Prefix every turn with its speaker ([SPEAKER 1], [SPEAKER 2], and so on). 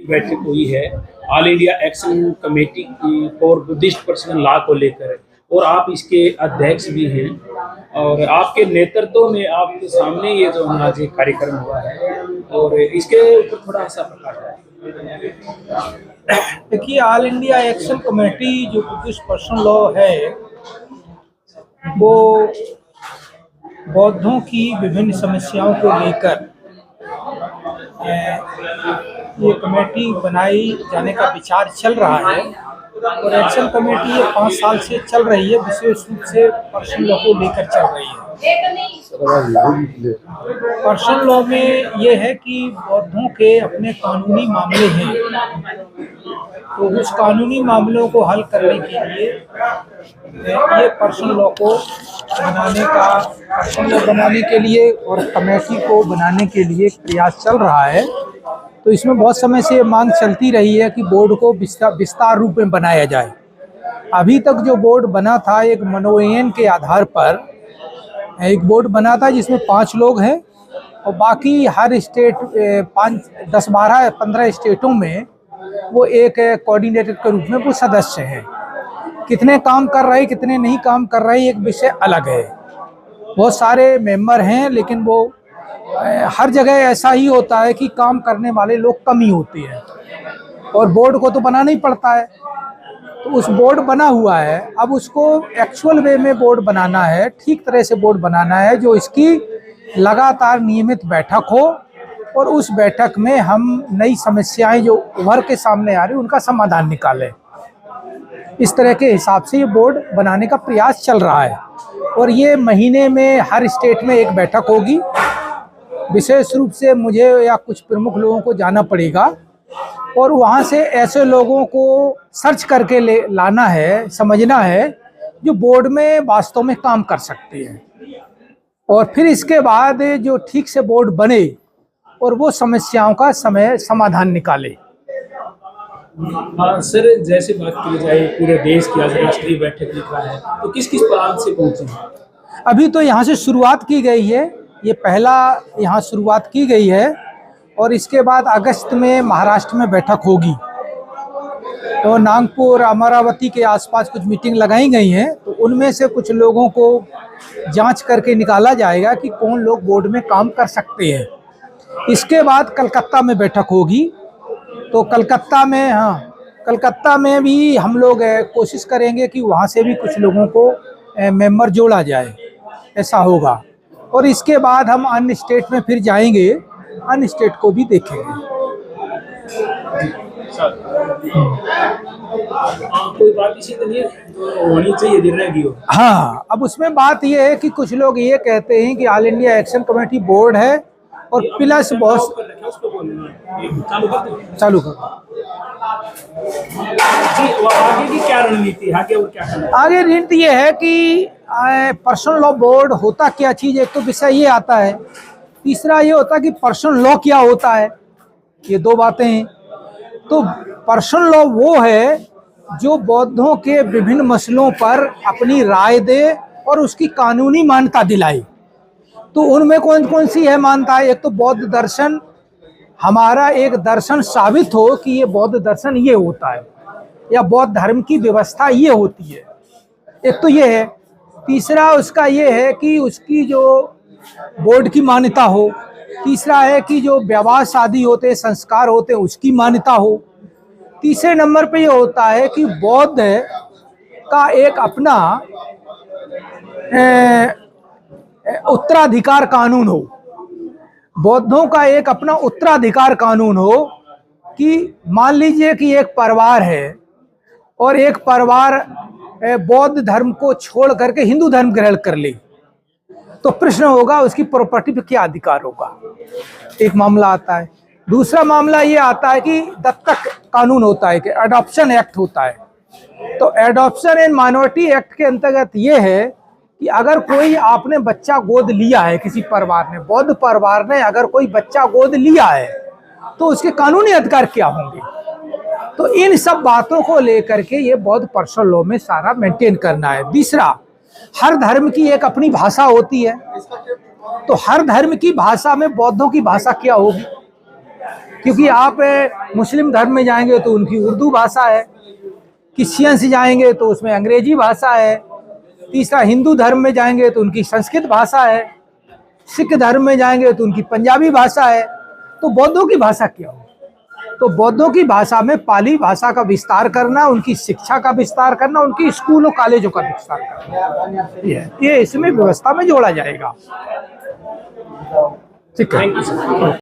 [SPEAKER 1] बैठक हुई है all India action committee for Buddhist personal law को लेकर, और आप इसके अध्यक्ष भी हैं, और आपके नेतृत्व में आपके सामने ये जो आज एक कार्यक्रम हुआ है, और इसके ऊपर थोड़ा सा प्रकाश है।
[SPEAKER 2] देखिए, ऑल इंडिया एक्शन कमेटी जो बुद्धिस्ट पर्सनल लॉ है, वो बौद्धों की विभिन्न समस्याओं को लेकर ये कमेटी बनाई जाने का विचार चल रहा है। और एक्शन कमेटी ये 5 साल से चल रही है, विशेष रूप से पर्सनल लॉ को लेकर चल रही है। पर्सनल लॉ में ये है कि बौद्धों के अपने कानूनी मामले हैं, तो उस कानूनी मामलों को हल करने के लिए ये पर्सनल लॉ को बनाने के लिए और कमेटी को बनाने के लिए एक प्रयास चल रहा है। तो इसमें बहुत समय से मांग चलती रही है कि बोर्ड को विस्तार रूप में बनाया जाए। अभी तक जो बोर्ड बना था, एक मनोनयन के आधार पर एक बोर्ड बना था जिसमें 5 लोग हैं, और बाकी हर स्टेट 5, 10, 12, 15 स्टेटों में वो एक कोऑर्डिनेटर के रूप में वो सदस्य हैं। कितने काम कर रहे, कितने नहीं काम कर रहे, एक विषय अलग है। बहुत सारे मेंबर हैं, लेकिन वो हर जगह ऐसा ही होता है कि काम करने वाले लोग कम ही होते हैं, और बोर्ड को तो बनाना ही पड़ता है। तो उस बोर्ड बना हुआ है, अब उसको एक्चुअल वे में बोर्ड बनाना है, ठीक तरह से बोर्ड बनाना है, जो इसकी लगातार नियमित बैठक हो, और उस बैठक में हम नई समस्याएं जो उभर के सामने आ रही उनका समाधान निकालें। इस तरह के हिसाब से ये बोर्ड बनाने का प्रयास चल रहा है, और ये महीने में हर स्टेट में एक बैठक होगी। विशेष रूप से मुझे या कुछ प्रमुख लोगों को जाना पड़ेगा, और वहाँ से ऐसे लोगों को सर्च करके लाना है, समझना है, जो बोर्ड में वास्तव में काम कर सकते हैं, और फिर इसके बाद जो ठीक से बोर्ड बने और वो समस्याओं का समाधान निकाले।
[SPEAKER 1] हाँ सर, जैसे बात की जाए पूरे देश की आज राष्ट्रीय बैठक लिखा है, तो किस किस प्रांत से पहुंचे हैं?
[SPEAKER 2] अभी तो यहाँ से शुरुआत की गई है, ये पहला यहाँ शुरुआत की गई है, और इसके बाद अगस्त में महाराष्ट्र में बैठक होगी। तो नागपुर, अमरावती के आसपास कुछ मीटिंग लगाई गई हैं, तो उनमें से कुछ लोगों को जांच करके निकाला जाएगा कि कौन लोग बोर्ड में काम कर सकते हैं। इसके बाद कलकत्ता में बैठक होगी, तो कलकत्ता में भी हम लोग कोशिश करेंगे कि वहाँ से भी कुछ लोगों को मेंबर जोड़ा जाए, ऐसा होगा। और इसके बाद हम अन्य स्टेट में फिर जाएंगे, अन्य स्टेट को भी देखेंगे।
[SPEAKER 1] कोई बात इसी तरह होनी चाहिए दिल्ली की।
[SPEAKER 2] हाँ, अब उसमें बात ये है कि कुछ लोग ये कहते हैं कि all India action committee board है, और प्लस बहुत चालू कर
[SPEAKER 1] आगे की क्या रणनीति है, आगे और क्या करना है?
[SPEAKER 2] आगे रणनीति ये है कि पर्सनल लॉ बोर्ड होता क्या चीज़, एक तो विषय ये आता है, तीसरा ये होता है कि पर्सनल लॉ क्या होता है, ये 2 बातें हैं। तो पर्सनल लॉ वो है जो बौद्धों के विभिन्न मसलों पर अपनी राय दे और उसकी कानूनी मान्यता दिलाए। तो उनमें कौन कौन सी है मान्यता है? एक तो बौद्ध दर्शन, हमारा एक दर्शन साबित हो कि ये बौद्ध दर्शन ये होता है, या बौद्ध धर्म की व्यवस्था ये होती है, एक तो ये है। तीसरा उसका ये है कि उसकी जो बोर्ड की मान्यता हो। तीसरा है कि जो व्यवहार शादी होते हैं, संस्कार होते हैं, उसकी मान्यता हो। तीसरे नंबर पे ये होता है कि बौद्ध का एक अपना उत्तराधिकार कानून हो, बौद्धों का एक अपना उत्तराधिकार कानून हो, कि मान लीजिए कि एक परिवार है और एक परिवार बौद्ध धर्म को छोड़ करके हिंदू धर्म ग्रहण कर ले, तो प्रश्न होगा उसकी प्रॉपर्टी पे क्या अधिकार होगा, एक मामला आता है। दूसरा मामला ये आता है कि दत्तक कानून होता है, कि एडॉप्शन एक्ट होता है। तो एडॉप्शन एंड माइनॉरिटी एक्ट के अंतर्गत ये है कि अगर कोई आपने बच्चा गोद लिया है, किसी परिवार ने, बौद्ध परिवार ने अगर कोई बच्चा गोद लिया है, तो उसके कानूनी अधिकार क्या होंगे। तो इन सब बातों को लेकर के ये बौद्ध पर्सनल लॉ में सारा मेंटेन करना है। तीसरा, हर धर्म की एक अपनी भाषा होती है, तो हर धर्म की भाषा में बौद्धों की भाषा क्या होगी, क्योंकि आप मुस्लिम धर्म में जाएंगे तो उनकी उर्दू भाषा है, क्रिश्चियन से जाएंगे तो उसमें अंग्रेजी भाषा है, तीसरा हिंदू धर्म में जाएंगे तो उनकी संस्कृत भाषा है, सिख धर्म में जाएंगे तो उनकी पंजाबी भाषा है। तो बौद्धों की भाषा क्या हो? तो बौद्धों की भाषा में पाली भाषा का विस्तार करना, उनकी शिक्षा का विस्तार करना, उनकी स्कूलों कॉलेजों का विस्तार करना, ये इसमें व्यवस्था में जोड़ा जाएगा। ठीक है।
[SPEAKER 1] Thank you sir.